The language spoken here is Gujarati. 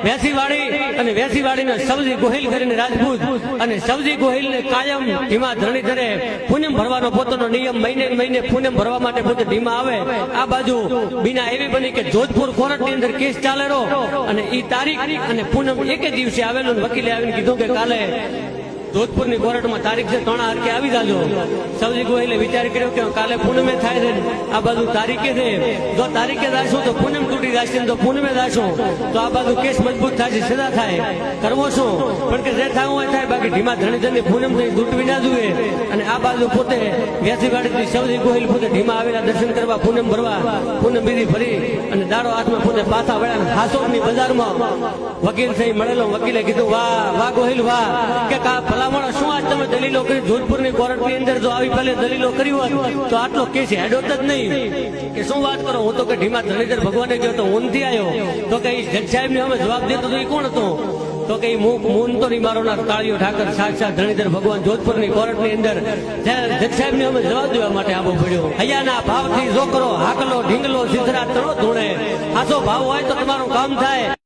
વેસીવાડી અને વેસીવાડીના સવજી ગોહિલ કરીને રાજપૂત અને સવજી ગોહિલને કાયમ ધીમા ધરણીધરે પૂનમ ભરવાનો પોતાનો નિયમ મહિને પૂનમ ભરવા માટે પોતે ધીમા આવે આ બાજુ બીના એવી બની કે જોધપુર કોર્ટની અંદર કેસ ચાલેલો અને ઈ તારીખ અને પૂનમ એક દિવસે આવેલું વકીલે આવીને કીધું કે કાલે જોધપુરની કોર્ટમાં તારીખ છે ત્રણ હરકે આવી જાજો સવજી ગોહિલે વિચાર કર્યો કે કાલે પૂનમે થાય છે આ બાજુ તારીખે છે જો તારીખે જાશું તો પૂનમ તૂટી જશે તો પૂનમે જાશું તો આ બાજુ કેસ મજબૂત થાય છે સજા થાય કરવો શું પણ કે જે થવું હોય થાય બાકી ધીમા ધણીધરની પૂનમ થઈ તૂટવી ના જોઈએ અને આ બાજુ પોતે વેસીવાડીથી સવજી ગોહિલ પોતે ધીમા આવેલા દર્શન કરવા પૂનમ ભરવા પૂનમ બીજી ફરી અને દાડો હાથમાં પોતે પાછા વળ્યા હાસોરની બજારમાં વકીલ થઈ મળેલો વકીલે કીધું વાહ ગોહિલ વાહ કે ભલામણ શું આજ તમે દલીલો કરી જોધપુરની કોર્ટની અંદર જો આવી પહેલે દલીલો કરી હોત તો આટલો કેસ હેડો જ નહીં કે શું વાત કરો હું તો કે ધીમા ધણીધર ભગવાને ગયો તો હું નથી આવ્યો તો કે જજ સાહેબ ને અમે જવાબ દેતો તો એ કોણ હતો તો કે મૂન તો નહીં મારો ના કાળિયો ઠાકર સાક્ષાત ધણીધર ભગવાન જોધપુરની કોર્ટની અંદર જજ સાહેબ ને અમે જવાબ દેવા માટે આવવો પડ્યો હૈયાના ભાવથી જોકરો હાકલો ઢીંગલો સિધરા તણો ધૂણે આસો ભાવ હોય તો તમારું કામ થાય